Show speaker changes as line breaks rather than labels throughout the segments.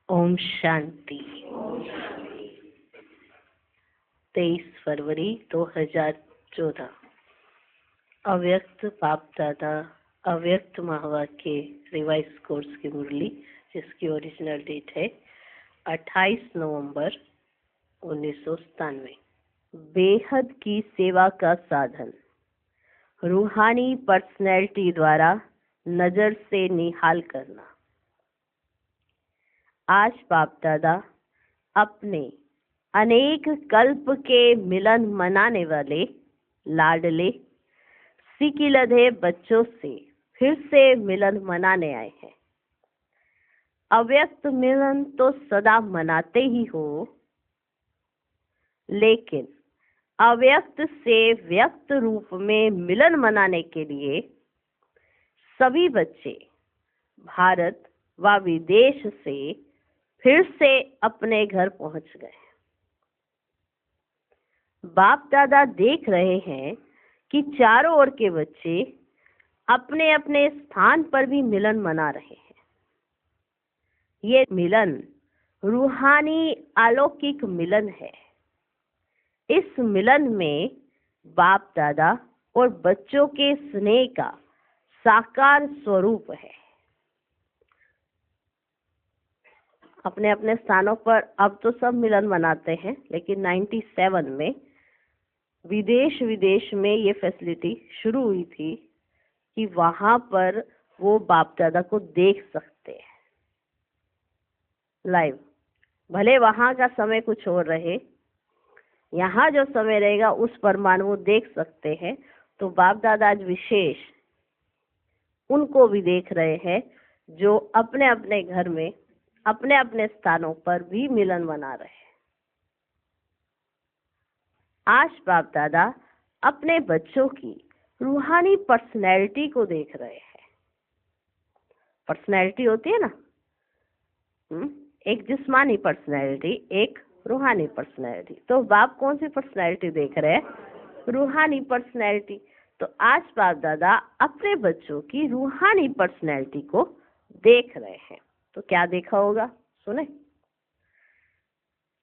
ओम शांति। 23 फरवरी 2014। अव्यक्त बाप दादा अव्यक्त महावाक्य रिवाइज कोर्स की मुरली, जिसकी ओरिजिनल डेट है 28 नवंबर 1997। बेहद की सेवा का साधन, रूहानी पर्सनैलिटी द्वारा नजर से निहाल करना। आज बाप दादा अपने अनेक कल्प के मिलन मनाने वाले लाडले सिकिलधे बच्चों से फिर से मिलन मनाने आए हैं। अव्यक्त मिलन तो सदा मनाते ही हो, लेकिन अव्यक्त से व्यक्त रूप में मिलन मनाने के लिए सभी बच्चे भारत व विदेश से फिर से अपने घर पहुंच गए। बाप दादा देख रहे हैं कि चारों ओर के बच्चे अपने अपने स्थान पर भी मिलन मना रहे हैं। ये मिलन रूहानी अलौकिक मिलन है। इस मिलन में बाप दादा और बच्चों के स्नेह का साकार स्वरूप है। अपने अपने स्थानों पर अब तो सब मिलन मनाते हैं, लेकिन 97 में विदेश में ये फैसिलिटी शुरू हुई थी कि वहां पर वो बाप दादा को देख सकते हैं लाइव। भले वहां का समय कुछ और रहे, यहाँ जो समय रहेगा उस परमाणु वो देख सकते हैं। तो बाप दादा आज विशेष उनको भी देख रहे हैं जो अपने अपने घर में अपने अपने स्थानों पर भी मिलन मना रहे हैं। आज बाप दादा अपने बच्चों की रूहानी पर्सनैलिटी को देख रहे हैं। पर्सनैलिटी होती है ना, एक जिस्मानी पर्सनैलिटी, एक रूहानी पर्सनैलिटी। तो बाप कौन सी पर्सनैलिटी देख रहे हैं? रूहानी पर्सनैलिटी। तो आज बाप दादा अपने बच्चों की रूहानी पर्सनैलिटी को देख रहे हैं। तो क्या देखा होगा, सुने।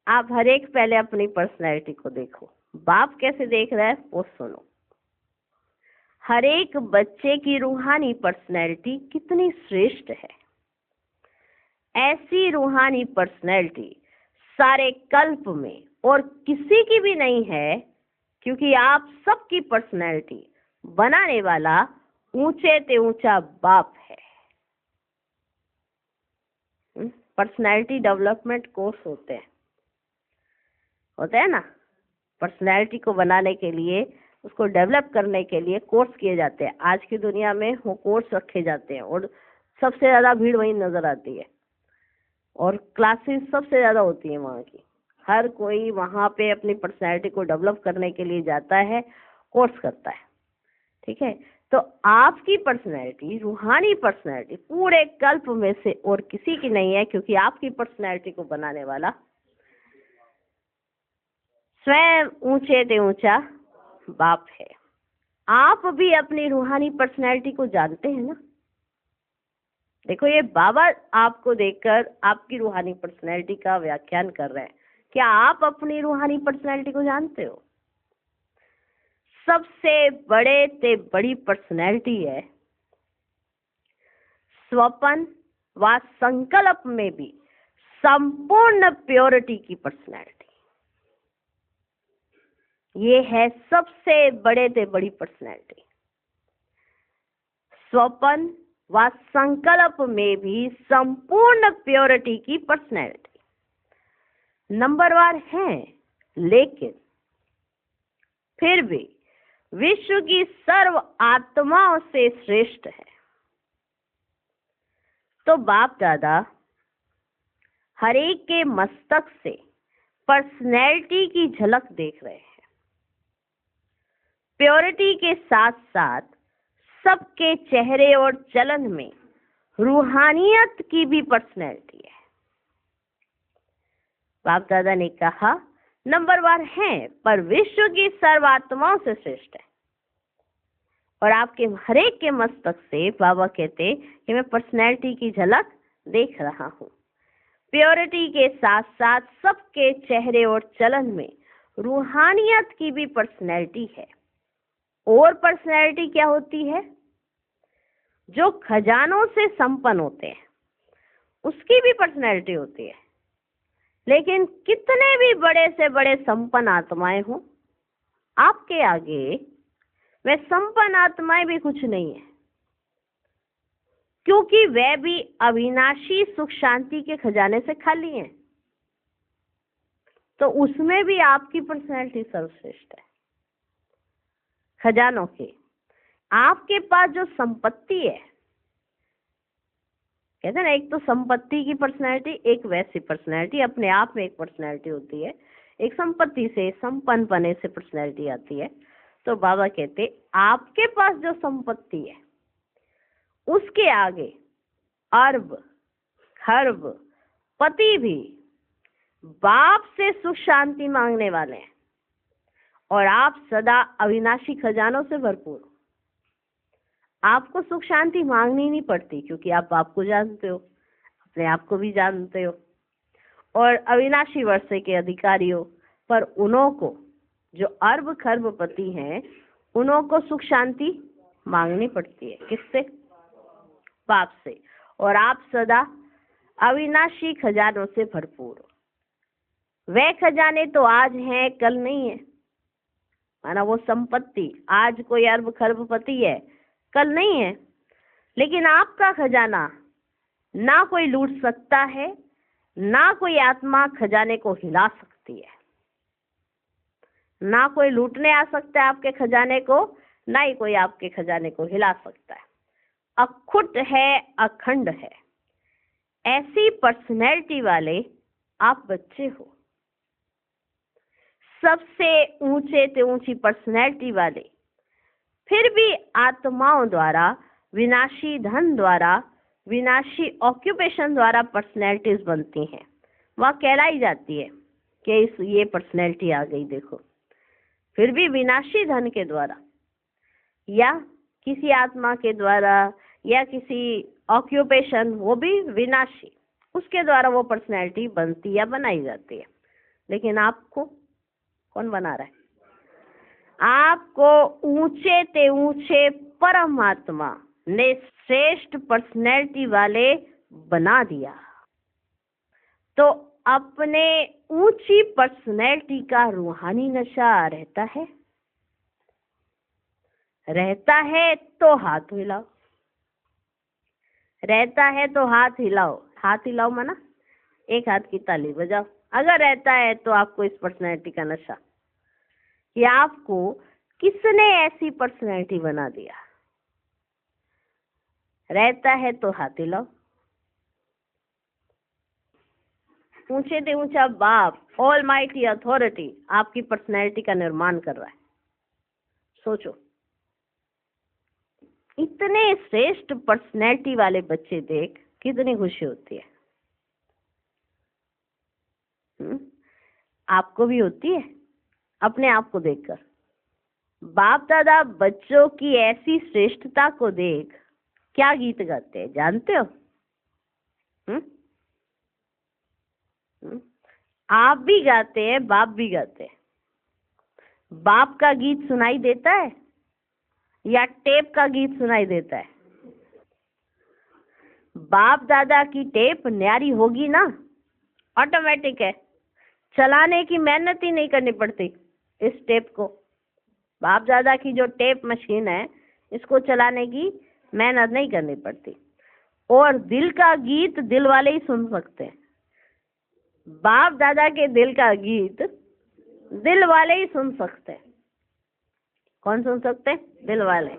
आप हर एक पहले अपनी पर्सनैलिटी को देखो, बाप कैसे देख रहा है वो सुनो। हर एक बच्चे की रूहानी पर्सनैलिटी कितनी श्रेष्ठ है। ऐसी रूहानी पर्सनैलिटी सारे कल्प में और किसी की भी नहीं है, क्योंकि आप सबकी पर्सनैलिटी बनाने वाला ऊंचे से ऊंचा बाप है। पर्सनैलिटी डेवलपमेंट कोर्स होते हैं ना। पर्सनैलिटी को बनाने के लिए, उसको डेवलप करने के लिए कोर्स किए जाते हैं। आज की दुनिया में वो कोर्स रखे जाते हैं और सबसे ज्यादा भीड़ वहीं नजर आती है और क्लासेस सबसे ज्यादा होती है वहाँ की। हर कोई वहाँ पे अपनी पर्सनैलिटी को डेवलप करने के लिए जाता है, कोर्स करता है। ठीक है, तो आपकी पर्सनैलिटी, रूहानी पर्सनैलिटी पूरे कल्प में से और किसी की नहीं है, क्योंकि आपकी पर्सनैलिटी को बनाने वाला स्वयं ऊंचे से ऊंचा बाप है। आप भी अपनी रूहानी पर्सनैलिटी को जानते हैं ना। देखो, ये बाबा आपको देखकर आपकी रूहानी पर्सनैलिटी का व्याख्यान कर रहे हैं। क्या आप अपनी रूहानी पर्सनैलिटी को जानते हो? सबसे बड़े से बड़ी पर्सनैलिटी है स्वपन व संकल्प में भी संपूर्ण प्योरिटी की पर्सनैलिटी। ये है सबसे बड़े से बड़ी पर्सनैलिटी। स्वपन व संकल्प में भी संपूर्ण प्योरिटी की पर्सनैलिटी नंबरवार है, लेकिन फिर भी विश्व की सर्व आत्माओं से श्रेष्ठ है। तो बाप दादा हर एक के मस्तक से पर्सनैलिटी की झलक देख रहे हैं। प्योरिटी के साथ साथ सबके चेहरे और चलन में रूहानियत की भी पर्सनैलिटी है। बाप दादा ने कहा नंबरवार है, पर विश्व की सर्वात्माओं से श्रेष्ठ है। और आपके हरेक के मस्तक से बाबा कहते कि मैं पर्सनैलिटी की झलक देख रहा हूँ। प्योरिटी के साथ साथ सबके चेहरे और चलन में रूहानियत की भी पर्सनैलिटी है। और पर्सनैलिटी क्या होती है? जो खजानों से संपन्न होते हैं उसकी भी पर्सनैलिटी होती है। लेकिन कितने भी बड़े से बड़े संपन्न आत्माएं हों, आपके आगे वे संपन्न आत्माएं भी कुछ नहीं है, क्योंकि वे भी अविनाशी सुख शांति के खजाने से खाली हैं। तो उसमें भी आपकी पर्सनैलिटी सर्वश्रेष्ठ है। खजानों की आपके पास जो संपत्ति है, कहते हैं ना, एक तो संपत्ति की पर्सनैलिटी, एक वैसी पर्सनैलिटी अपने आप में एक पर्सनैलिटी होती है, एक संपत्ति से संपन्न पने से पर्सनैलिटी आती है। तो बाबा कहते आपके पास जो संपत्ति है उसके आगे अरब खरब पति भी बाप से सुख शांति मांगने वाले हैं, और आप सदा अविनाशी खजानों से भरपूर। आपको सुख शांति मांगनी नहीं पड़ती, क्योंकि आप बाप को जानते हो, अपने आप को भी जानते हो, और अविनाशी वर्षे के अधिकारी हो। पर उन्हों को जो अरब खरब पति हैं, उन्हों को सुख शांति मांगनी पड़ती है। किससे? बाप से। और आप सदा अविनाशी खजानों से भरपूर हो। वह खजाने तो आज हैं, कल नहीं है। माना वो संपत्ति आज कोई अरब खरब पति है, कल नहीं है। लेकिन आपका खजाना ना कोई लूट सकता है, ना कोई आत्मा खजाने को हिला सकती है। ना कोई लूटने आ सकता है आपके खजाने को, ना ही कोई आपके खजाने को हिला सकता है। अखुट है, अखंड है। ऐसी पर्सनैलिटी वाले आप बच्चे हो। सबसे ऊंचे से ऊंची पर्सनैलिटी वाले फिर भी आत्माओं द्वारा, विनाशी धन द्वारा, विनाशी ऑक्यूपेशन द्वारा पर्सनैलिटीज बनती हैं। वह कहलाई जाती है कि ये पर्सनैलिटी आ गई देखो। फिर भी विनाशी धन के द्वारा या किसी आत्मा के द्वारा या किसी ऑक्यूपेशन, वो भी विनाशी, उसके द्वारा वो पर्सनैलिटी बनती या बनाई जाती है। लेकिन आपको कौन बना रहा है? आपको ऊंचे ते ऊंचे परमात्मा ने श्रेष्ठ पर्सनैलिटी वाले बना दिया। तो अपने ऊंची पर्सनैलिटी का रूहानी नशा रहता है? रहता है तो हाथ हिलाओ। रहता है तो हाथ हिलाओ। हाथ हिलाओ माना एक हाथ की ताली बजाओ। अगर रहता है तो आपको इस पर्सनैलिटी का नशा कि आपको किसने ऐसी पर्सनैलिटी बना दिया। रहता है तो हाथ हिलाओ। ऊंचे से ऊंचा बाप, ऑलमाइटी अथॉरिटी आपकी पर्सनैलिटी का निर्माण कर रहा है। सोचो, इतने श्रेष्ठ पर्सनैलिटी वाले बच्चे देख कितनी खुशी होती है। आपको भी होती है अपने आप को देखकर। बाप दादा बच्चों की ऐसी श्रेष्ठता को देख क्या गीत गाते हैं जानते हो? आप भी गाते हैं, बाप भी गाते हैं। बाप का गीत सुनाई देता है या टेप का गीत सुनाई देता है? बाप दादा की टेप न्यारी होगी ना, ऑटोमेटिक है। चलाने की मेहनत ही नहीं करनी पड़ती। इस टेप को, बाप दादा की जो टेप मशीन है, इसको चलाने की मेहनत नहीं करनी पड़ती। और दिल का गीत दिल वाले ही सुन सकते हैं। बाप दादा के दिल का गीत दिल वाले ही सुन सकते हैं। कौन सुन सकते हैं? दिल वाले।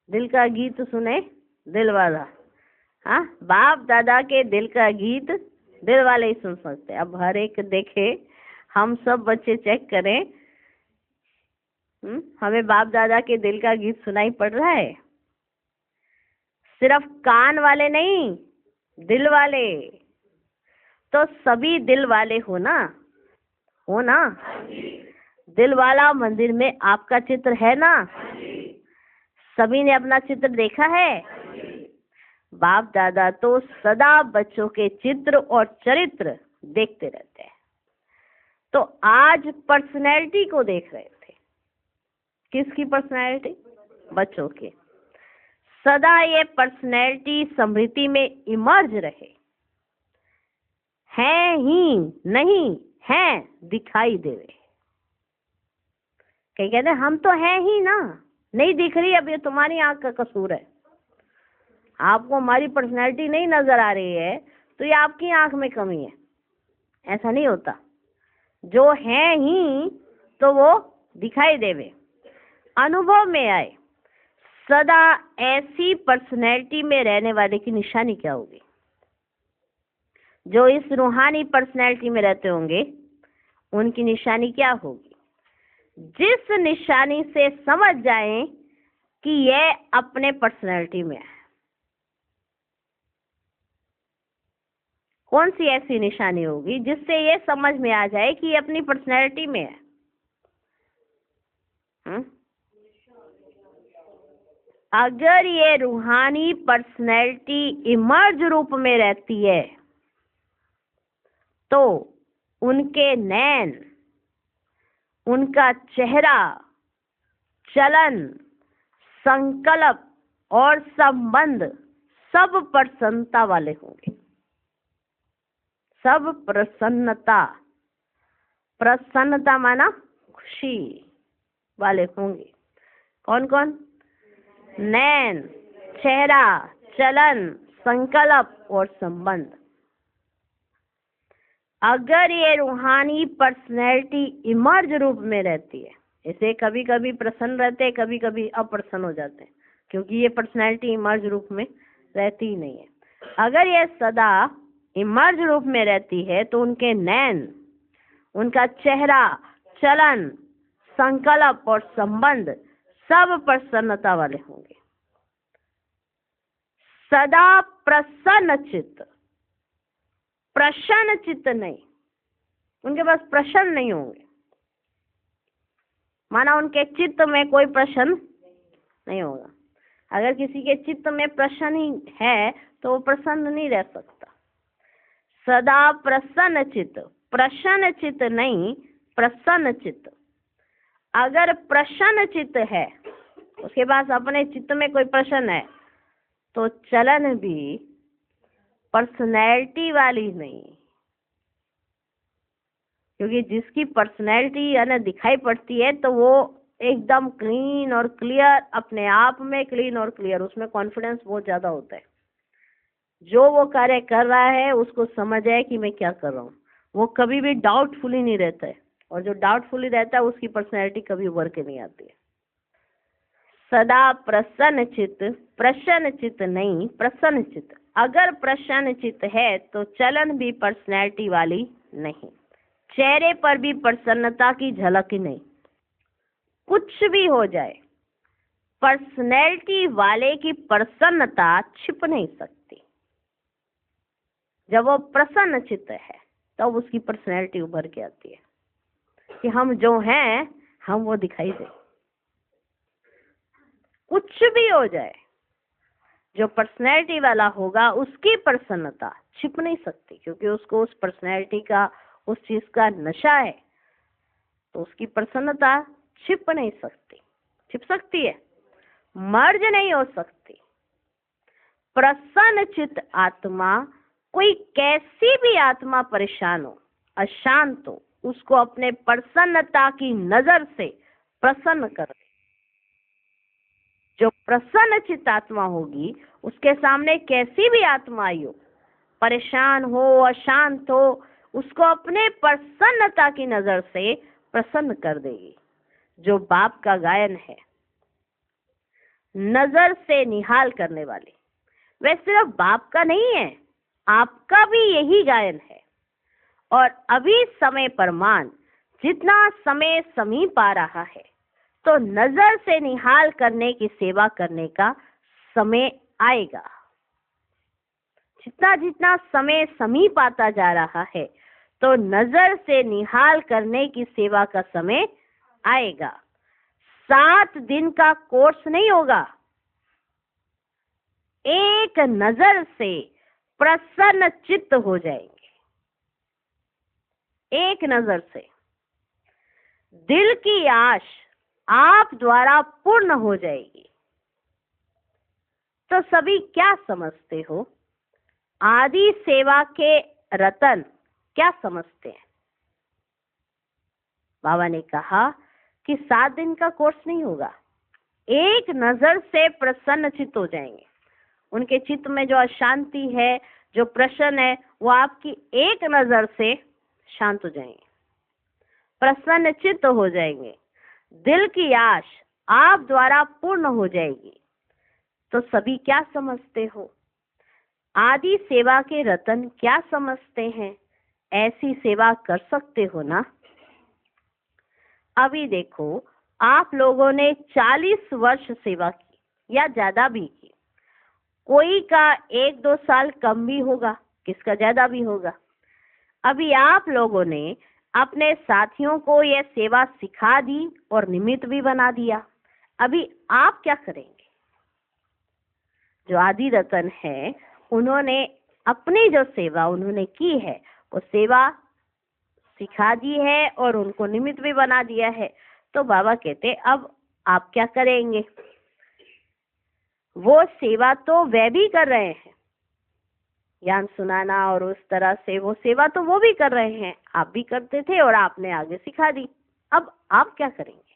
दिल का गीत सुने दिल वाला। हाँ, बाप दादा के दिल का गीत दिल वाले ही सुन सकते हैं। अब हर एक देखे, हम सब बच्चे चेक करें, हमें बाप दादा के दिल का गीत सुनाई पड़ रहा है? सिर्फ कान वाले नहीं, दिल वाले। तो सभी दिल वाले हो ना? हो ना? दिल वाला मंदिर में आपका चित्र है ना? सभी ने अपना चित्र देखा है? बाप दादा तो सदा बच्चों के चित्र और चरित्र देखते रहते हैं। तो आज पर्सनैलिटी को देख रहे थे। किसकी पर्सनैलिटी? बच्चों की। सदा ये पर्सनैलिटी स्मृति में इमर्ज रहे, है ही नहीं है दिखाई देवे। कहीं कहते हम तो है ही ना, नहीं दिख रही, अब ये तुम्हारी आंख का कसूर है। आपको हमारी पर्सनैलिटी नहीं नजर आ रही है तो ये आपकी आंख में कमी है। ऐसा नहीं होता, जो है ही तो वो दिखाई देवे, अनुभव में आए। सदा ऐसी पर्सनैलिटी में रहने वाले की निशानी क्या होगी? जो इस रूहानी पर्सनैलिटी में रहते होंगे उनकी निशानी क्या होगी? जिस निशानी से समझ जाएं कि ये अपने पर्सनैलिटी में है। कौन सी ऐसी निशानी होगी जिससे ये समझ में आ जाए कि ये अपनी पर्सनैलिटी में है? अगर ये रूहानी पर्सनैलिटी इमर्ज रूप में रहती है तो उनके नैन, उनका चेहरा, चलन, संकल्प और संबंध सब प्रसन्नता वाले होंगे। सब प्रसन्नता, प्रसन्नता माना खुशी वाले होंगे। कौन कौन? नैन, चेहरा, चलन, संकल्प और संबंध। अगर ये रूहानी पर्सनैलिटी इमर्ज रूप में रहती है, इसे कभी कभी प्रसन्न रहते हैं, कभी कभी अप्रसन्न हो जाते हैं, क्योंकि ये पर्सनैलिटी इमर्ज रूप में रहती ही नहीं है। अगर ये सदा इमर्ज रूप में रहती है तो उनके नैन, उनका चेहरा, चलन, संकल्प और संबंध सब प्रसन्नता वाले होंगे। सदा प्रसन्न चित्त, प्रसन्न चित्त नहीं, उनके पास प्रसन्न नहीं होंगे। माना उनके चित्त में कोई प्रसन्न नहीं होगा। अगर किसी के चित्त में प्रसन्न ही है तो वो प्रसन्न नहीं रह सकता। सदा प्रसन्न चित्त, प्रसन्न चित्त नहीं, प्रसन्न चित्त। अगर प्रसन्न चित्त है, उसके पास अपने चित्त में कोई प्रसन्न है, तो चलन भी पर्सनैलिटी वाली नहीं, क्योंकि जिसकी पर्सनैलिटी यानी दिखाई पड़ती है तो वो एकदम क्लीन और क्लियर, अपने आप में क्लीन और क्लियर, उसमें कॉन्फिडेंस बहुत ज्यादा होता है। जो वो कार्य कर रहा है उसको समझ है कि मैं क्या कर रहा हूँ, वो कभी भी डाउटफुली नहीं रहता है, और जो डाउटफुली रहता है उसकी पर्सनैलिटी कभी उभर के नहीं आती है। सदा प्रसन्न चित्त, प्रसन्न चित्त नहीं, प्रसन्न चित्त। अगर प्रसन्न चित्त है तो चलन भी पर्सनैलिटी वाली नहीं, चेहरे पर भी प्रसन्नता की झलक ही नहीं। कुछ भी हो जाए, पर्सनैलिटी वाले की प्रसन्नता छिप नहीं सकती। जब वो प्रसन्न चित्त है तब तो उसकी पर्सनैलिटी उभर के आती है कि हम जो हैं हम वो दिखाई दे। कुछ भी हो जाए, जो पर्सनैलिटी वाला होगा उसकी प्रसन्नता छिप नहीं सकती, क्योंकि उसको उस पर्सनैलिटी का, उस चीज का नशा है, तो उसकी प्रसन्नता छिप नहीं सकती। छिप सकती है, मर्ज नहीं हो सकती। प्रसन्न चित्त आत्मा, कोई कैसी भी आत्मा परेशान हो, अशांत हो, उसको अपने प्रसन्नता की नजर से प्रसन्न कर। जो प्रसन्न चित्त आत्मा होगी उसके सामने कैसी भी आत्मा आई हो, परेशान हो, अशांत हो, उसको अपने प्रसन्नता की नजर से प्रसन्न कर देगी। जो बाप का गायन है, नजर से निहाल करने वाले, वह सिर्फ बाप का नहीं है, आपका भी यही गायन है। और अभी समय प्रमाण, जितना समय समीप आ रहा है तो नजर से निहाल करने की सेवा करने का समय आएगा। जितना जितना समय समीप आता जा रहा है तो नजर से निहाल करने की सेवा का समय आएगा। 7 दिन का कोर्स नहीं होगा, एक नजर से प्रसन्न चित्त हो जाएंगे। एक नजर से दिल की आश आप द्वारा पूर्ण हो जाएगी। तो सभी क्या समझते हो? आदि सेवा के रतन क्या समझते हैं? बाबा ने कहा कि 7 दिन का कोर्स नहीं होगा, एक नजर से प्रसन्न चित्त हो जाएंगे। उनके चित्त में जो अशांति है, जो प्रश्न है, वो आपकी एक नजर से शांत हो जाएंगे, प्रसन्न चित्त हो जाएंगे, दिल की आश आप द्वारा पूर्ण हो जाएगी। तो सभी क्या समझते हो? आदि सेवा के रतन क्या समझते हैं? ऐसी सेवा कर सकते हो ना? अभी देखो, आप लोगों ने 40 वर्ष सेवा की या ज्यादा भी की। कोई का 1-2 साल कम भी होगा, किसका ज्यादा भी होगा। अभी आप लोगों ने अपने साथियों को यह सेवा सिखा दी और निमित्त भी बना दिया। अभी आप क्या करेंगे? जो आदि रतन है, उन्होंने अपनी जो सेवा उन्होंने की है, वो सेवा सिखा दी है और उनको निमित्त भी बना दिया है। तो बाबा कहते अब आप क्या करेंगे? वो सेवा तो वे भी कर रहे हैं, ज्ञान सुनाना और उस तरह से वो सेवा तो वो भी कर रहे हैं, आप भी करते थे और आपने आगे सिखा दी। अब आप क्या करेंगे?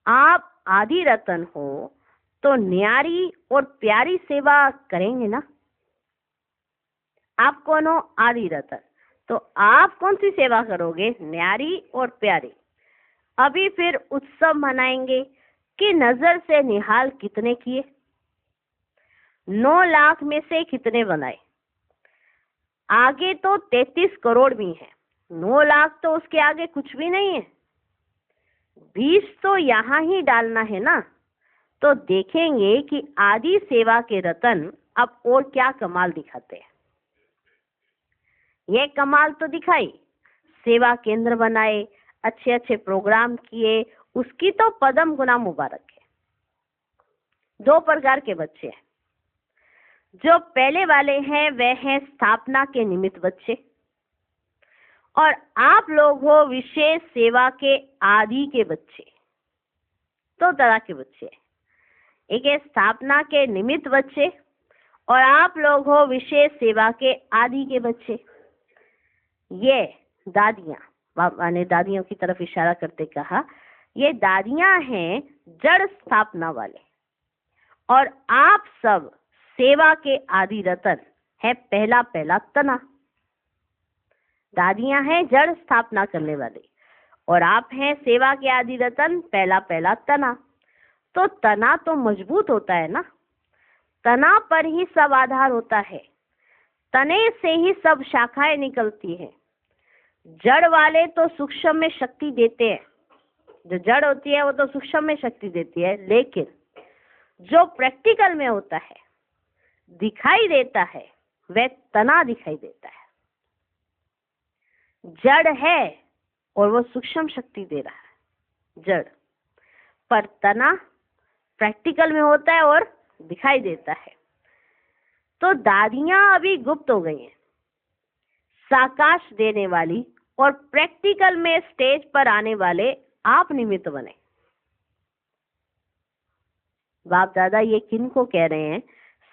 आप आदि रतन हो तो न्यारी और प्यारी सेवा करेंगे ना। आप कौन हो? आदि रतन। तो आप कौन सी सेवा करोगे? न्यारी और प्यारी। अभी फिर उत्सव मनाएंगे कि नजर से निहाल कितने किए, 9 लाख में से कितने बनाए। आगे तो 33 करोड़ भी हैं, 9 लाख तो उसके आगे कुछ भी नहीं है। 20 तो यहाँ ही डालना है ना। तो देखेंगे कि आदि सेवा के रतन अब और क्या कमाल दिखाते हैं। ये कमाल तो दिखाई, सेवा केंद्र बनाए, अच्छे अच्छे प्रोग्राम किए, उसकी तो पदम गुना मुबारक है। 2 प्रकार के बच्चे हैं। जो पहले वाले हैं वे हैं स्थापना के निमित्त बच्चे, और आप लोग हो विशेष सेवा के आदि के बच्चे। 2 तरह के बच्चे, एक है स्थापना के निमित्त बच्चे और आप लोग हो विशेष सेवा के आदि के बच्चे। ये दादियां, बाबा ने दादियों की तरफ इशारा करते कहा, ये दादियां हैं जड़ स्थापना वाले, और आप सब सेवा के आदि रतन है पहला पहला तना। दादियां हैं जड़ स्थापना करने वाले और आप हैं सेवा के आदि रतन पहला पहला तना। तो तना तो मजबूत होता है ना, तना पर ही सब आधार होता है, तने से ही सब शाखाएं निकलती हैं। जड़ वाले तो सूक्ष्म में शक्ति देते हैं, जो जड़ होती है वो तो सूक्ष्म में शक्ति देती है, लेकिन जो प्रैक्टिकल में होता है, दिखाई देता है, वह तना दिखाई देता है। जड़ है और वो सूक्ष्म शक्ति दे रहा है जड़, पर तना प्रैक्टिकल में होता है और दिखाई देता है। तो दादियां अभी गुप्त हो गई हैं, साकाश देने वाली, और प्रैक्टिकल में स्टेज पर आने वाले आप निमित्त बने। बाप दादा ये किन को कह रहे हैं?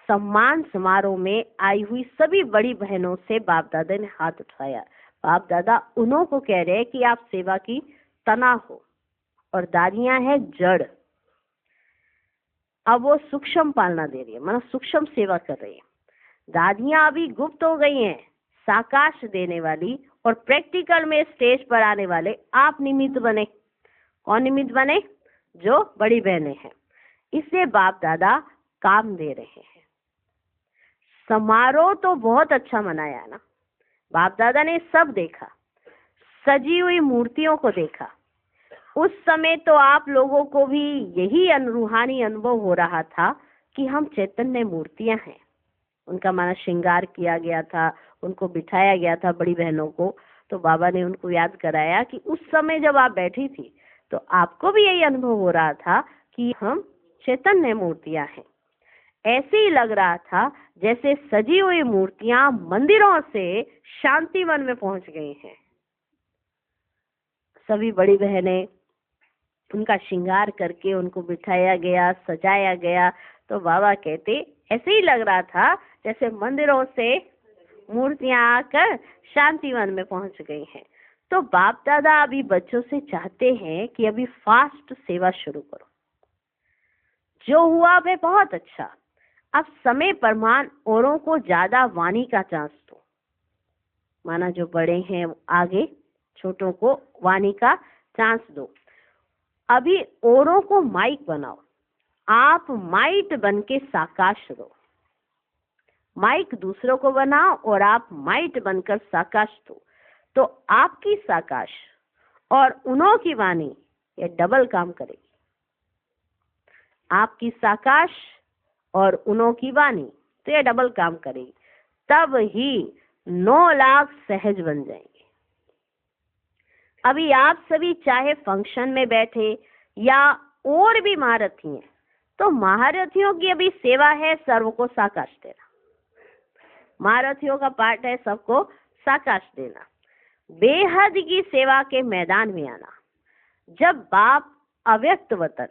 सम्मान समारोह में आई हुई सभी बड़ी बहनों से बाप दादा ने हाथ उठाया। बाप दादा उन्हों को कह रहे हैं कि आप सेवा की तना हो और दादियां हैं जड़। अब वो सूक्ष्म पालना दे रही है, मतलब सूक्ष्म सेवा कर रही है। दादियां अभी गुप्त हो गई हैं, साकाश देने वाली, और प्रैक्टिकल में स्टेज पर आने वाले आप निमित्त बने। कौन निमित्त बने? जो बड़ी बहनें हैं। इसलिए बाप दादा काम दे रहे हैं। समारोह तो बहुत अच्छा मनाया है ना, बाप दादा ने सब देखा, सजी हुई मूर्तियों को देखा। उस समय तो आप लोगों को भी यही रूहानी अनुभव हो रहा था कि हम चैतन्य मूर्तियां हैं। उनका माना श्रृंगार किया गया था, उनको बिठाया गया था बड़ी बहनों को। तो बाबा ने उनको याद कराया कि उस समय जब आप बैठी थी तो आपको भी यही अनुभव हो रहा था कि हम चैतन्य मूर्तियां हैं। ऐसे ही लग रहा था जैसे सजी हुई मूर्तियां मंदिरों से शांतिवन में पहुंच गई हैं। सभी बड़ी बहनें उनका श्रृंगार करके उनको बिठाया गया, सजाया गया। तो बाबा कहते ऐसे ही लग रहा था जैसे मंदिरों से मूर्तियां आकर शांतिवन में पहुंच गई हैं। तो बाप दादा अभी बच्चों से चाहते हैं कि अभी फास्ट सेवा शुरू करो। जो हुआ वह बहुत अच्छा, अब समय प्रमाण औरों को ज्यादा वाणी का चांस दो। माना जो बड़े हैं आगे, छोटों को वाणी का चांस दो। अभी औरों को माइक बनाओ, आप माइट बन के साकाश दो। माइक दूसरों को बनाओ और आप माइट बनकर साकाश दो। तो आपकी साकाश और उन्हों की वाणी ये डबल काम करेगी। आपकी साकाश और उन्हों की वाणी तो ये डबल काम करेगी, तब ही 9 लाख सहज बन जाएंगे। अभी आप सभी चाहे फंक्शन में बैठे या और भी महारथी हैं, तो महारथियों की अभी सेवा है सर्व को साकाश देना। महारथियों का पार्ट है सबको साकाश देना, बेहद की सेवा के मैदान में आना। जब बाप अव्यक्त वतन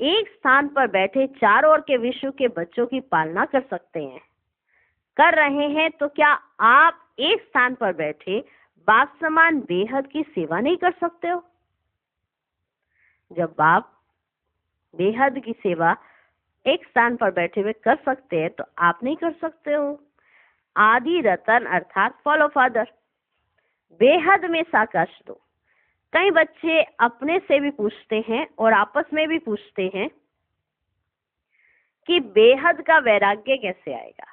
एक स्थान पर बैठे चारों ओर के विश्व के बच्चों की पालना कर सकते हैं, कर रहे हैं, तो क्या आप एक स्थान पर बैठे बाप समान बेहद की सेवा नहीं कर सकते हो? जब बाप बेहद की सेवा एक स्थान पर बैठे हुए कर सकते हैं, तो आप नहीं कर सकते हो? आदि रतन अर्थात फॉलो फादर, बेहद में साकाश दो। कई बच्चे अपने से भी पूछते हैं और आपस में भी पूछते हैं कि बेहद का वैराग्य कैसे आएगा।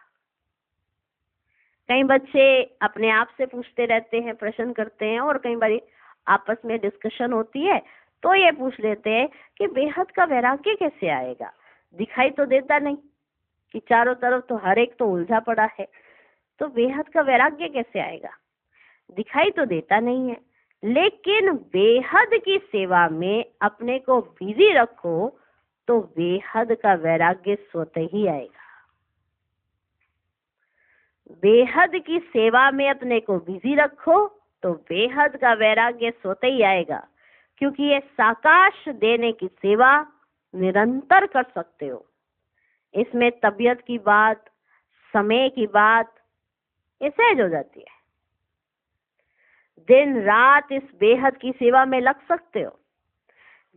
कई बच्चे अपने आप से पूछते रहते हैं, प्रश्न करते हैं, और कई बार आपस में डिस्कशन होती है तो ये पूछ लेते हैं कि बेहद का वैराग्य कैसे आएगा। दिखाई तो देता नहीं कि चारों तरफ तो हर एक तो उलझा पड़ा है, तो बेहद का वैराग्य कैसे आएगा? दिखाई तो देता नहीं है, लेकिन बेहद की सेवा में अपने को बिजी रखो तो बेहद का वैराग्य स्वतः ही आएगा। बेहद की सेवा में अपने को बिजी रखो तो बेहद का वैराग्य स्वतः ही आएगा, क्योंकि ये साकाश देने की सेवा निरंतर कर सकते हो। इसमें तबीयत की बात, समय की बात ये सहज हो जाती है। दिन रात इस बेहद की सेवा में लग सकते हो।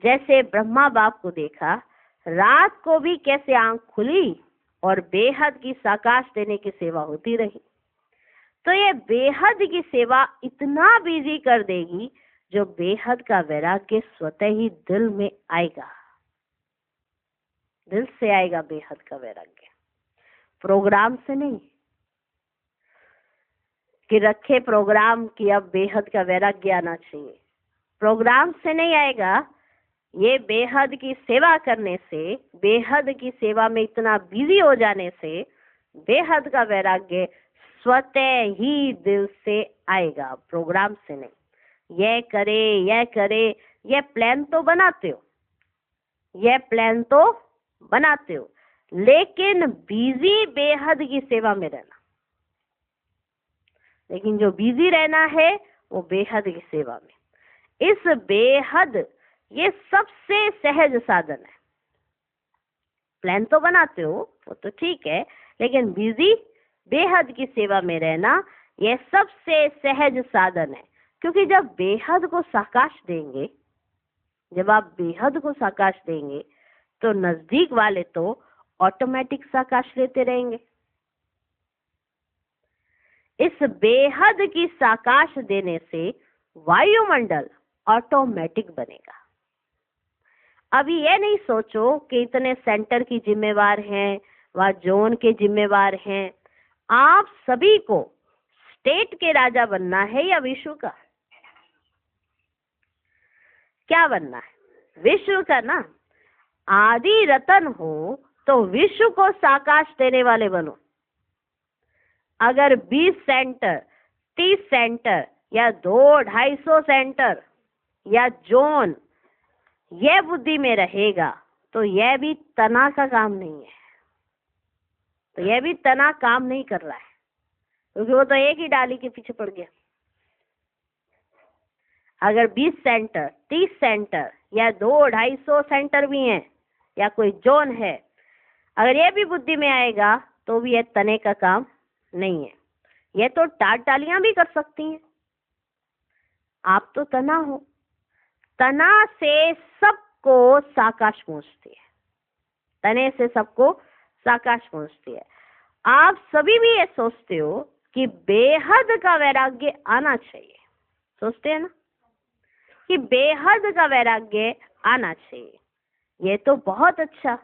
जैसे ब्रह्मा बाप को देखा, रात को भी कैसे आंख खुली और बेहद की साकाश देने की सेवा होती रही। तो ये बेहद की सेवा इतना बिजी कर देगी जो बेहद का वैराग्य स्वतः ही दिल में आएगा। दिल से आएगा बेहद का वैराग्य, प्रोग्राम से नहीं कि रखे प्रोग्राम कि अब बेहद का वैराग्य आना चाहिए। प्रोग्राम से नहीं आएगा। ये बेहद की सेवा करने से, बेहद की सेवा में इतना बिजी हो जाने से बेहद का वैराग्य स्वतः ही दिल से आएगा, प्रोग्राम से नहीं। यह करे, यह करे, यह प्लान तो बनाते हो, यह प्लान तो बनाते हो, लेकिन बिजी बेहद की सेवा में रहना। लेकिन जो बिजी रहना है वो बेहद की सेवा में। इस बेहद ये सबसे सहज साधन है। प्लान तो बनाते हो वो तो ठीक है, लेकिन बिजी बेहद की सेवा में रहना ये सबसे सहज साधन है। क्योंकि जब बेहद को साकाश देंगे, जब आप बेहद को साकाश देंगे, तो नजदीक वाले तो ऑटोमेटिक साकाश लेते रहेंगे। इस बेहद की साकाश देने से वायुमंडल ऑटोमेटिक बनेगा। अभी ये नहीं सोचो कि इतने सेंटर की जिम्मेवार हैं, वह जोन के जिम्मेवार हैं। आप सभी को स्टेट के राजा बनना है या विश्व का? क्या बनना है? विश्व का ना। आदि रतन हो तो विश्व को साकाश देने वाले बनो। अगर 20 सेंटर, 30 सेंटर या 200-250 सेंटर या जोन यह बुद्धि में रहेगा तो यह भी तना का काम नहीं है। तो यह भी तना काम नहीं कर रहा है, क्योंकि वो तो एक ही डाली के पीछे पड़ गया। अगर 20 सेंटर, 30 सेंटर या 200-250 सेंटर भी हैं या कोई जोन है, अगर ये भी बुद्धि में आएगा तो भी ये तने का काम नहीं है। ये तो टाट डालियां भी कर सकती हैं। आप तो तना हो, तना से सबको साकाश पहुंचती है, तने से सबको साकाश पहुंचती है। आप सभी भी ये सोचते हो कि बेहद का वैराग्य आना चाहिए, सोचते हैं ना कि बेहद का वैराग्य आना चाहिए, ये तो बहुत अच्छा,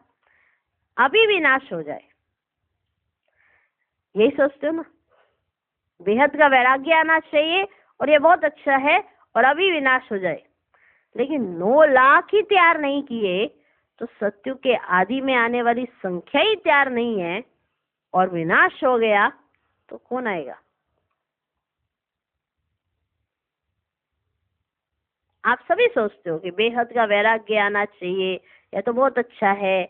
अभी विनाश हो जाए, यही सोचते हो ना, बेहद का वैराग्य आना चाहिए और ये बहुत अच्छा है और अभी विनाश हो जाए। लेकिन 9 लाख ही तैयार नहीं किए तो सत्यु के आदि में आने वाली संख्या ही तैयार नहीं है और विनाश हो गया तो कौन आएगा? आप सभी सोचते हो कि बेहद का वैराग्य आना चाहिए, यह तो बहुत अच्छा है,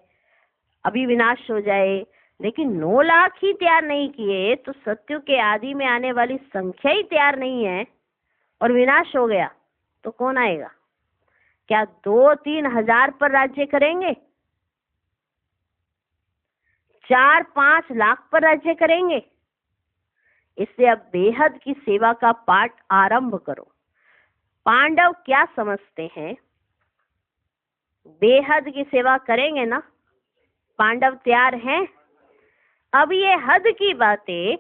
अभी विनाश हो जाए। लेकिन 9 लाख ही तैयार नहीं किए तो सत्यु के आदि में आने वाली संख्या ही तैयार नहीं है और विनाश हो गया तो कौन आएगा? क्या 2-3 हजार पर राज्य करेंगे? 4-5 लाख पर राज्य करेंगे? इसलिए अब बेहद की सेवा का पाठ आरंभ करो। पांडव क्या समझते हैं? बेहद की सेवा करेंगे ना? पांडव तैयार हैं? अब ये हद की बातें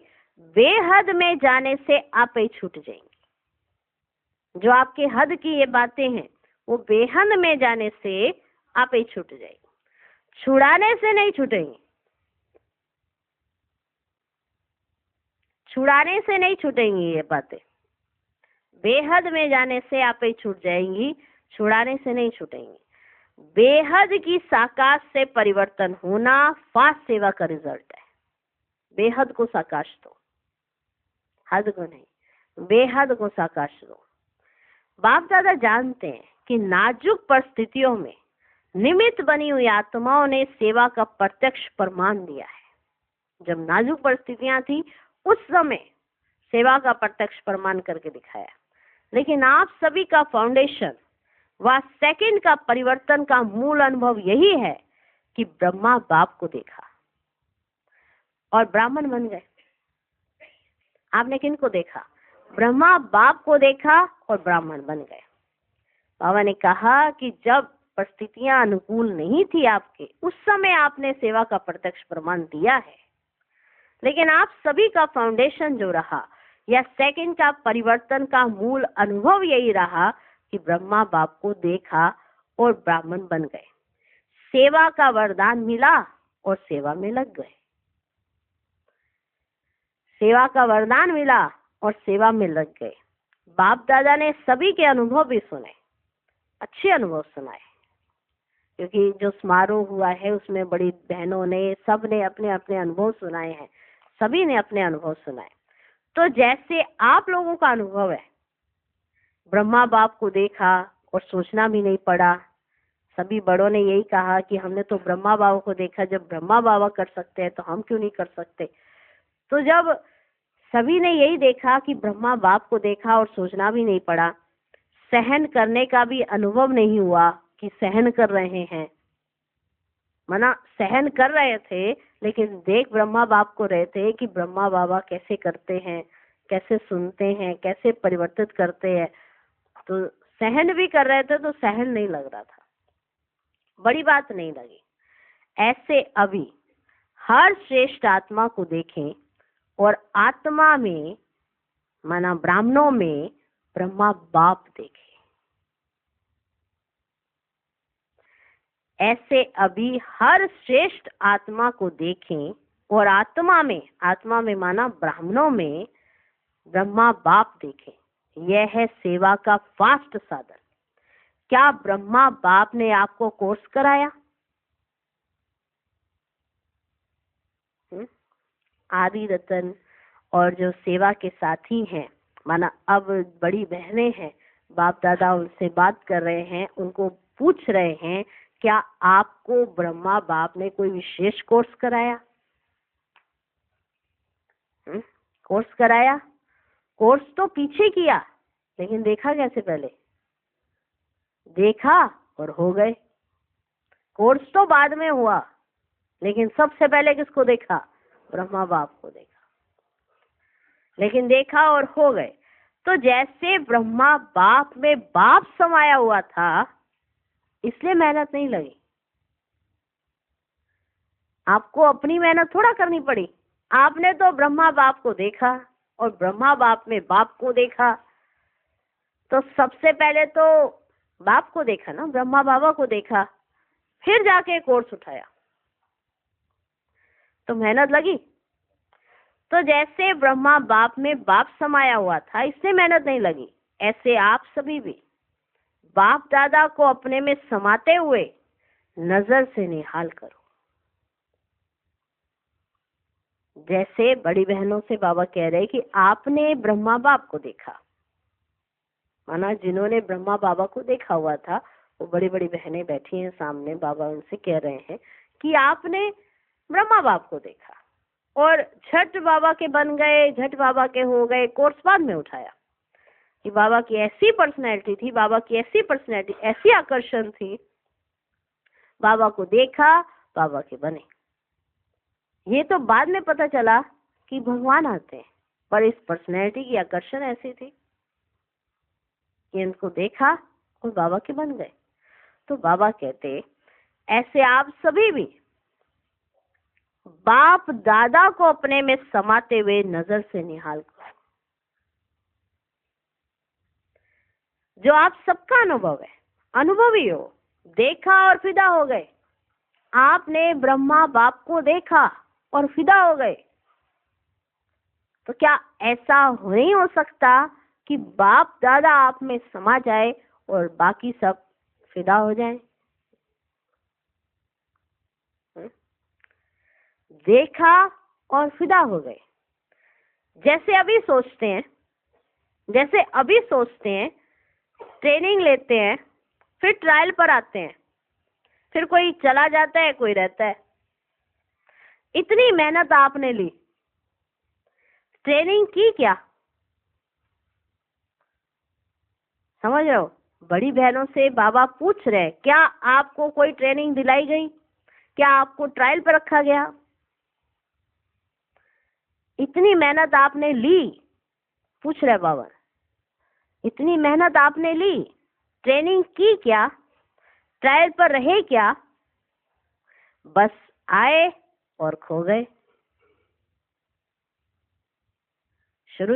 बेहद में जाने से आप ही छूट जाएंगी। जो आपके हद की ये बातें हैं वो बेहद में जाने से आप ही छूट जाएंगी, छुड़ाने से नहीं छूटेंगी, छुड़ाने से नहीं छूटेंगी ये बातें, बेहद में जाने से आप ही छूट जाएंगी, छुड़ाने से नहीं छूटेंगी। बेहद की साकाश से परिवर्तन होना फास्ट सेवा का रिजल्ट है। बेहद को साकाश दो, हद को नहीं, बेहद को साकाश दो। बाप दादा जानते हैं कि नाजुक परिस्थितियों में निमित्त बनी हुई आत्माओं ने सेवा का प्रत्यक्ष प्रमाण दिया है। जब नाजुक परिस्थितियां थी उस समय सेवा का प्रत्यक्ष प्रमाण करके दिखाया। लेकिन आप सभी का फाउंडेशन व सेकंड का परिवर्तन का मूल अनुभव यही है कि ब्रह्मा बाप को देखा और ब्राह्मण बन गए। आपने किनको देखा? ब्रह्मा बाप को देखा और ब्राह्मण बन गए। बाबा ने कहा कि जब परिस्थितियां अनुकूल नहीं थी आपके, उस समय आपने सेवा का प्रत्यक्ष प्रमाण दिया है। लेकिन आप सभी का फाउंडेशन जो रहा या सेकंड का परिवर्तन का मूल अनुभव यही रहा कि ब्रह्मा बाप को देखा और ब्राह्मण बन गए, सेवा का वरदान मिला और सेवा में लग गए। सेवा का वरदान मिला और सेवा में लग गए। बाप दादा ने सभी के अनुभव भी सुने, अच्छे अनुभव सुनाए, क्योंकि जो समारोह हुआ है उसमें बड़ी बहनों ने, सब ने अपने अपने अनुभव सुनाए हैं, सभी ने अपने अनुभव सुनाए। तो जैसे आप लोगों का अनुभव है, ब्रह्मा बाप को देखा और सोचना भी नहीं पड़ा। सभी बड़ों ने यही कहा कि हमने तो ब्रह्मा बाबा को देखा, जब ब्रह्मा बाबा कर सकते हैं तो हम क्यों नहीं कर सकते। तो जब सभी ने यही देखा कि ब्रह्मा बाप को देखा और सोचना भी नहीं पड़ा, सहन करने का भी अनुभव नहीं हुआ कि सहन कर रहे हैं, मना सहन कर रहे थे लेकिन देख ब्रह्मा बाप को रहे थे कि ब्रह्मा बाबा कैसे करते हैं, कैसे सुनते हैं, कैसे परिवर्तित करते हैं। तो सहन भी कर रहे थे तो सहन नहीं लग रहा था, बड़ी बात नहीं लगी। ऐसे अभी हर श्रेष्ठ आत्मा को देखें और आत्मा में माना ब्राह्मणों में ब्रह्मा बाप देखें। ऐसे अभी हर श्रेष्ठ आत्मा को देखें और आत्मा में माना ब्राह्मणों में ब्रह्मा बाप देखें। यह है सेवा का फास्ट साधन। क्या ब्रह्मा बाप ने आपको कोर्स कराया? आदि रतन और जो सेवा के साथी हैं, माना अब बड़ी बहनें हैं, बाप दादा उनसे बात कर रहे हैं, उनको पूछ रहे हैं क्या आपको ब्रह्मा बाप ने कोई विशेष कोर्स कराया? कोर्स कराया, कोर्स तो पीछे किया, लेकिन देखा कैसे? पहले देखा और हो गए। कोर्स तो बाद में हुआ, लेकिन सबसे पहले किसको देखा? ब्रह्मा बाप को देखा, लेकिन देखा और हो गए। तो जैसे ब्रह्मा बाप में बाप समाया हुआ था, इसलिए मेहनत नहीं लगी। आपको अपनी मेहनत थोड़ा करनी पड़ी, आपने तो ब्रह्मा बाप को देखा और ब्रह्मा बाप में बाप को देखा। तो सबसे पहले तो बाप को देखा ना, ब्रह्मा बाबा को देखा, फिर जाके कोर्स उठाया, तो मेहनत लगी। तो जैसे ब्रह्मा बाप में बाप समाया हुआ था, इससे मेहनत नहीं लगी, ऐसे आप सभी भी बाप दादा को अपने में समाते हुए नजर से निहाल करो। जैसे बड़ी बहनों से बाबा कह रहे कि आपने ब्रह्मा बाप को देखा, माना जिन्होंने ब्रह्मा बाबा को देखा हुआ था वो बड़ी बड़ी बहनें बैठी हैं सामने, बाबा उनसे कह रहे हैं कि आपने ब्रह्मा बाप को देखा और झट बाबा के बन गए, झट बाबा के हो गए। कोर्स बाद में उठाया कि बाबा की ऐसी पर्सनैलिटी थी, बाबा की ऐसी पर्सनैलिटी, ऐसी आकर्षण थी, बाबा को देखा, बाबा के बने। ये तो बाद में पता चला कि भगवान आते हैं, पर इस पर्सनैलिटी की आकर्षण ऐसी थी कि इनको देखा और बाबा के बन गए। तो बाबा कहते ऐसे आप सभी भी बाप दादा को अपने में समाते हुए नजर से निहाल करो। जो आप सबका अनुभव है, अनुभवी हो, देखा और फिदा हो गए। आपने ब्रह्मा बाप को देखा और फिदा हो गए, तो क्या ऐसा नहीं हो सकता कि बाप दादा आप में समा जाए और बाकी सब फिदा हो जाए? देखा और फिदा हो गए। जैसे अभी सोचते हैं, ट्रेनिंग लेते हैं, फिर ट्रायल पर आते हैं, फिर कोई चला जाता है, कोई रहता है। इतनी मेहनत आपने ली, ट्रेनिंग की क्या? समझ रहे हो? बड़ी बहनों से बाबा पूछ रहे, क्या आपको कोई ट्रेनिंग दिलाई गई? क्या आपको ट्रायल पर रखा गया? इतनी मेहनत आपने ली, पूछ रहे बाबा, इतनी मेहनत आपने ली, ट्रेनिंग की क्या? ट्रायल पर रहे क्या? बस आए और खो गए।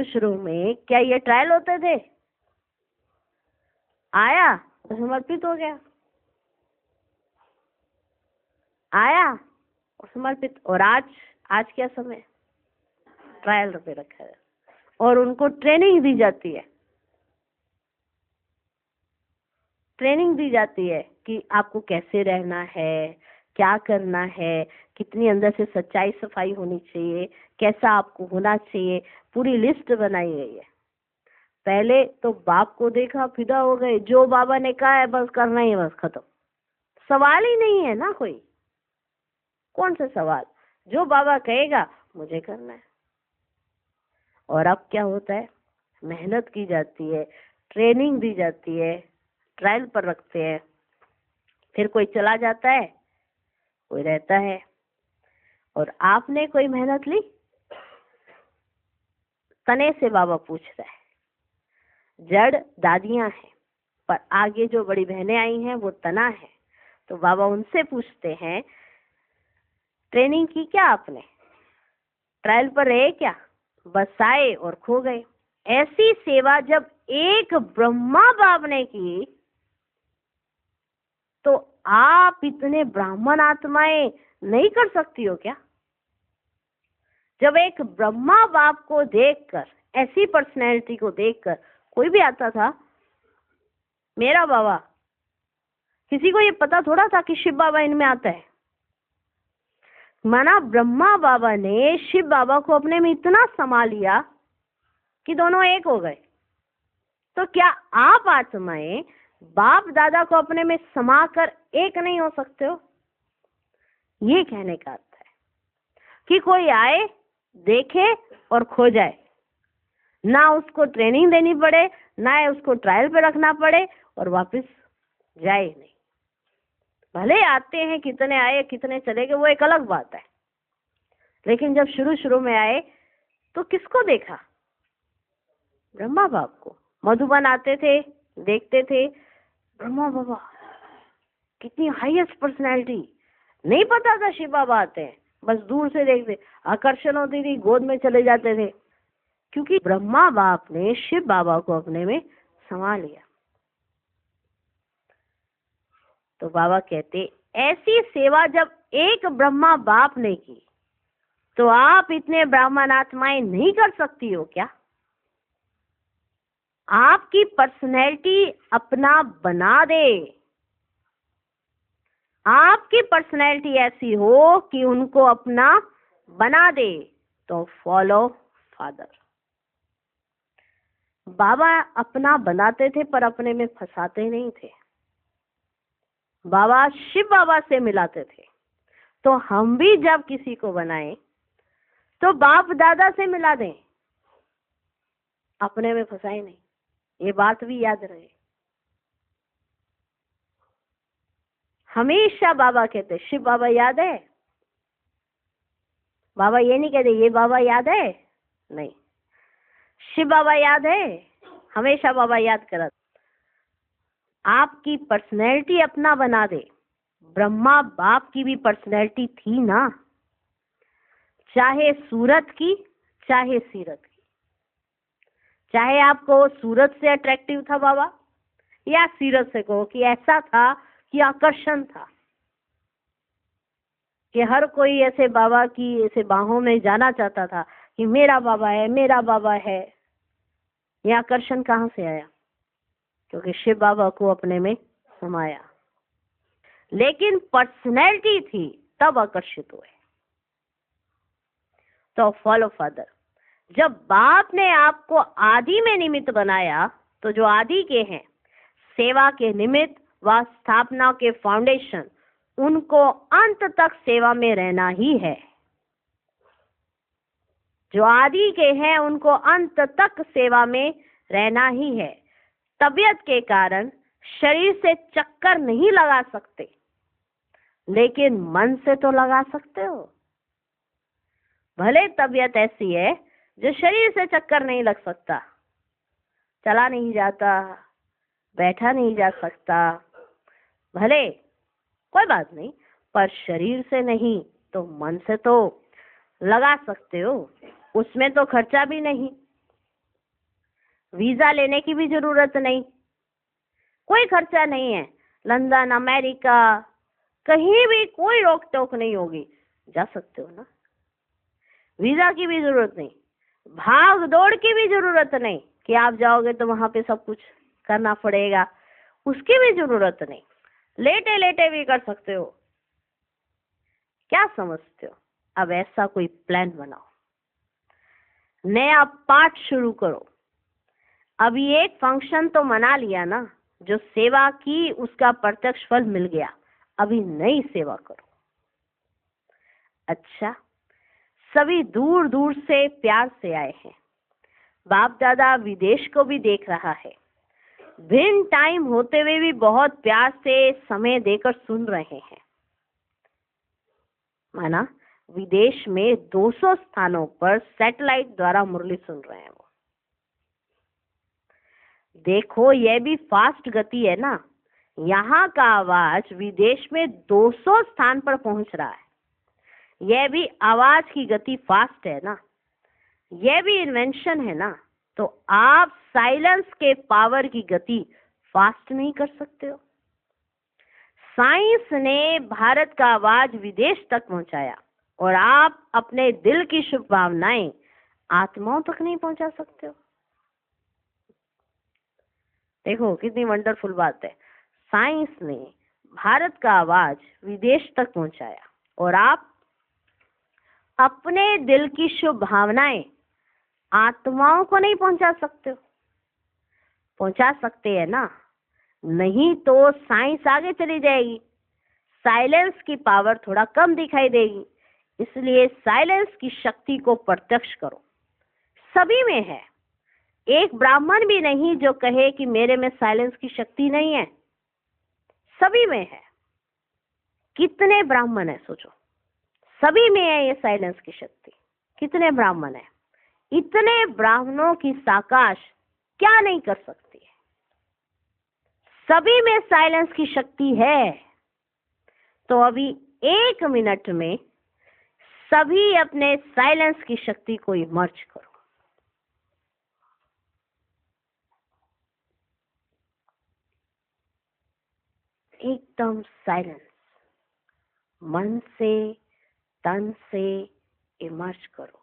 शुरू में क्या ये ट्रायल होते थे? आया तो समर्पित हो गया, आया और समर्पित। और आज क्या समय? ट्रायल पे रखा है और उनको ट्रेनिंग दी जाती है। ट्रेनिंग दी जाती है कि आपको कैसे रहना है, क्या करना है, कितनी अंदर से सच्चाई सफाई होनी चाहिए, कैसा आपको होना चाहिए, पूरी लिस्ट बनाई गई है। पहले तो बाप को देखा, फिदा हो गए, जो बाबा ने कहा है बस करना ही है, बस खत्म। सवाल ही नहीं है ना कोई। कौन सा सवाल? जो बाबा कहेगा मुझे करना है। और अब क्या होता है? मेहनत की जाती है, ट्रेनिंग दी जाती है, ट्रायल पर रखते हैं, फिर कोई चला जाता है, कोई रहता है। और आपने कोई मेहनत ली? तने से बाबा पूछ रहा है। जड़ दादियां हैं, पर आगे जो बड़ी बहनें आई हैं वो तना है। तो बाबा उनसे पूछते हैं, ट्रेनिंग की क्या आपने? ट्रायल पर रहे क्या? बस आए और खो गए। ऐसी सेवा जब एक ब्रह्मा बाप ने की, तो आप इतने ब्राह्मण आत्माएं नहीं कर सकती हो क्या? जब एक ब्रह्मा बाप को देखकर, ऐसी पर्सनैलिटी को देखकर कोई भी आता था, मेरा बाबा, किसी को ये पता थोड़ा था कि शिव बाबा इनमें आता है। माना ब्रह्मा बाबा ने शिव बाबा को अपने में इतना समा लिया कि दोनों एक हो गए। तो क्या आप आत्माएं बाप दादा को अपने में समाकर एक नहीं हो सकते हो? ये कहने का अर्थ है कि कोई आए, देखे और खो जाए, ना उसको ट्रेनिंग देनी पड़े, ना उसको ट्रायल पे रखना पड़े और वापस जाए नहीं। भले आते हैं, कितने आए कितने चले गए वो एक अलग बात है, लेकिन जब शुरू शुरू में आए तो किसको देखा? ब्रह्मा बाप को। मधुबन आते थे, देखते थे, ब्रह्मा बाबा कितनी हाईएस्ट पर्सनैलिटी, नहीं पता था शिव बाबा आते हैं, बस दूर से देखते, आकर्षण होती थी, गोद में चले जाते थे, क्योंकि ब्रह्मा बाप ने शिव बाबा को अपने में समा लिया। तो बाबा कहते ऐसी सेवा जब एक ब्रह्मा बाप ने की तो आप इतने ब्राह्मण आत्माएं नहीं कर सकती हो क्या? आपकी पर्सनैलिटी अपना बना दे, आपकी पर्सनैलिटी ऐसी हो कि उनको अपना बना दे, तो फॉलो फादर। बाबा अपना बनाते थे पर अपने में फंसाते नहीं थे। बाबा शिव बाबा से मिलाते थे। तो हम भी जब किसी को बनाएं तो बाप दादा से मिला दें, अपने में फंसाए नहीं। ये बात भी याद रहे। हमेशा बाबा कहते शिव बाबा याद है। बाबा ये नहीं कहते ये बाबा याद है, नहीं, शिव बाबा याद है, हमेशा बाबा याद करा। आपकी पर्सनैलिटी अपना बना दे। ब्रह्मा बाप की भी पर्सनैलिटी थी ना, चाहे सूरत की चाहे सीरत की। चाहे आपको सूरत से अट्रैक्टिव था बाबा, या सीरत से कहो कि ऐसा था कि आकर्षण था कि हर कोई ऐसे बाबा की ऐसे बाहों में जाना चाहता था कि मेरा बाबा है, मेरा बाबा है। यह आकर्षण कहाँ से आया? क्योंकि शिव बाबा को अपने में समाया। लेकिन पर्सनैलिटी थी तब आकर्षित हुए। तो फॉलो फादर। जब बाप ने आपको आदि में निमित्त बनाया तो जो आदि के हैं, सेवा के निमित्त व स्थापना के फाउंडेशन, उनको अंत तक सेवा में रहना ही है। जो आदि के हैं उनको अंत तक सेवा में रहना ही है। तबीयत के कारण शरीर से चक्कर नहीं लगा सकते, लेकिन मन से तो लगा सकते हो। भले तबीयत ऐसी है जो शरीर से चक्कर नहीं लग सकता, चला नहीं जाता, बैठा नहीं जा सकता, भले कोई बात नहीं, पर शरीर से नहीं तो मन से तो लगा सकते हो। उसमें तो खर्चा भी नहीं, वीजा लेने की भी जरूरत नहीं, कोई खर्चा नहीं है। लंदन, अमेरिका, कहीं भी कोई रोक टोक नहीं होगी, जा सकते हो ना। वीजा की भी जरूरत नहीं, भाग दौड़ की भी जरूरत नहीं कि आप जाओगे तो वहां पे सब कुछ करना पड़ेगा, उसकी भी जरूरत नहीं। लेटे लेटे भी कर सकते हो। क्या समझते हो? अब ऐसा कोई प्लान बनाओ, नया पाठ शुरू करो। अभी एक फंक्शन तो मना लिया ना, जो सेवा की उसका प्रत्यक्ष फल मिल गया, अभी नई सेवा करो। अच्छा, सभी दूर दूर से प्यार से आए हैं। बाप दादा विदेश को भी देख रहा है, भिन्न टाइम होते हुए भी बहुत प्यार से समय देकर सुन रहे हैं। माना विदेश में 200 स्थानों पर सैटेलाइट द्वारा मुरली सुन रहे हैं वो। देखो यह भी फास्ट गति है ना, यहाँ का आवाज विदेश में 200 स्थान पर पहुंच रहा है। यह भी आवाज की गति फास्ट है ना, यह भी इन्वेंशन है ना। तो आप साइलेंस के पावर की गति फास्ट नहीं कर सकते हो। साइंस ने भारत का आवाज विदेश तक पहुंचाया और आप अपने दिल की शुभ भावनाएं आत्माओं तक नहीं पहुंचा सकते हो। देखो कितनी वंडरफुल बात है। साइंस ने भारत का आवाज विदेश तक पहुंचाया और आप अपने दिल की शुभ भावनाएं आत्माओं को नहीं पहुंचा सकते हो। पहुंचा सकते हैं ना, नहीं तो साइंस आगे चली जाएगी, साइलेंस की पावर थोड़ा कम दिखाई देगी। इसलिए साइलेंस की शक्ति को प्रत्यक्ष करो। सभी में है, एक ब्राह्मण भी नहीं जो कहे कि मेरे में साइलेंस की शक्ति नहीं है, सभी में है। कितने ब्राह्मण है सोचो, सभी में है ये साइलेंस की शक्ति। कितने ब्राह्मण है, इतने ब्राह्मणों की साकाश क्या नहीं कर सकती है। सभी में साइलेंस की शक्ति है। तो अभी 1 मिनट में सभी अपने साइलेंस की शक्ति को इमर्ज करो। एकदम साइलेंस, मन से तन से इमर्ज करो।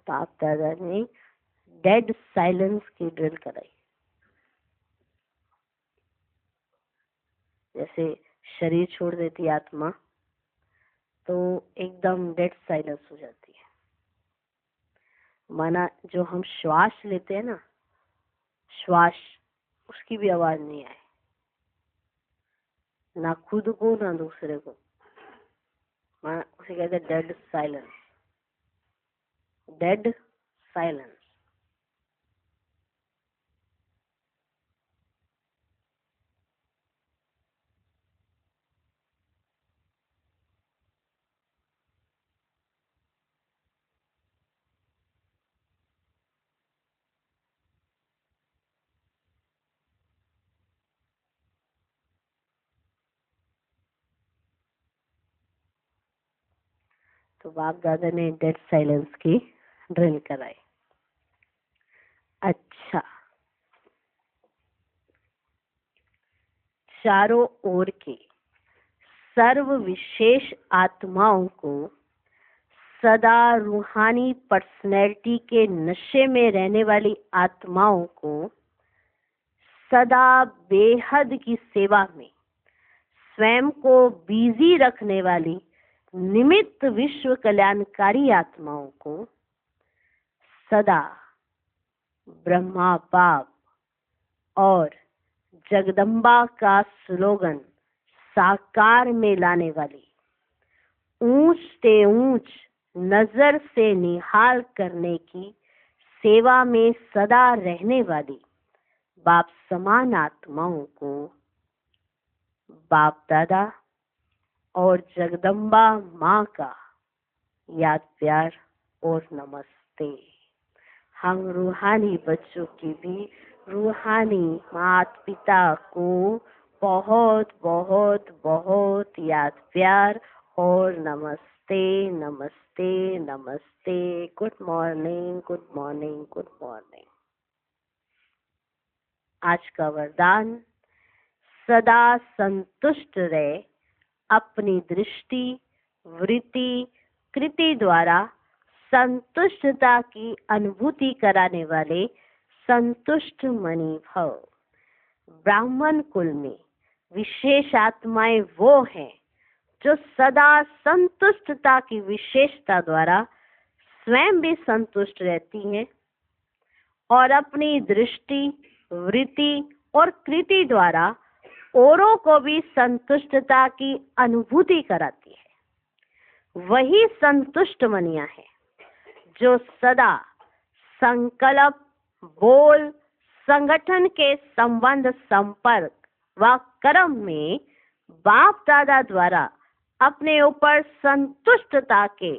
बाप दादा ने डेड साइलेंस की ड्रिल कराई। जैसे शरीर छोड़ देती आत्मा तो एकदम डेड साइलेंस हो जाती है। माना जो हम श्वास लेते हैं ना, श्वास, उसकी भी आवाज नहीं आए, ना खुद को ना दूसरे को। माना उसे कहते हैं डेड साइलेंस। Dead silence. तो बाप दादा ने डेड साइलेंस की ड्रिल कराई। अच्छा, चारों ओर के सर्व विशेष आत्माओं को, सदा रूहानी पर्सनैलिटी के नशे में रहने वाली आत्माओं को, सदा बेहद की सेवा में स्वयं को बिजी रखने वाली निमित्त विश्व कल्याणकारी आत्माओं को, सदा ब्रह्मा बाप और जगदम्बा का स्लोगन साकार में लाने वाली, ऊंच से ऊंच नजर से निहाल करने की सेवा में सदा रहने वाली बाप समान आत्माओं को बाप दादा और जगदम्बा माँ का याद प्यार और नमस्ते। हम रूहानी बच्चों की भी रूहानी माता पिता को बहुत बहुत बहुत याद प्यार और नमस्ते नमस्ते नमस्ते। Good morning good morning good morning. आज का वरदान, सदा संतुष्ट रहे, अपनी दृष्टि वृत्ति कृति द्वारा संतुष्टता की अनुभूति कराने वाले संतुष्ट मणि भव। ब्राह्मण कुल में विशेष आत्माएं वो हैं जो सदा संतुष्टता की विशेषता द्वारा स्वयं भी संतुष्ट रहती हैं और अपनी दृष्टि वृत्ति और कृति द्वारा औरों को भी संतुष्टता की अनुभूति कराती है। वही संतुष्ट मनिया है जो सदा संकल्प, बोल, संगठन के संबंध, संपर्क व कर्म में बाप दादा द्वारा अपने ऊपर संतुष्टता के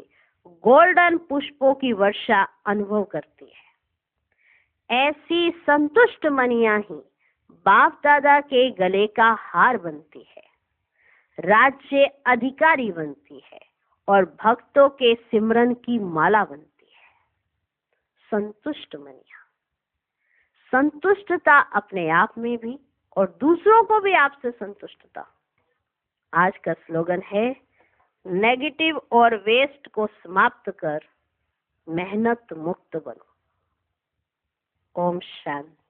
गोल्डन पुष्पों की वर्षा अनुभव करती है। ऐसी संतुष्ट मनिया ही बाप दादा के गले का हार बनती है, राज्य अधिकारी बनती है और भक्तों के सिमरन की माला बनती है। संतुष्ट मनिया, संतुष्टता अपने आप में भी और दूसरों को भी आपसे संतुष्टता। आज का स्लोगन है, नेगेटिव और वेस्ट को समाप्त कर मेहनत मुक्त बनो। ओम शांति।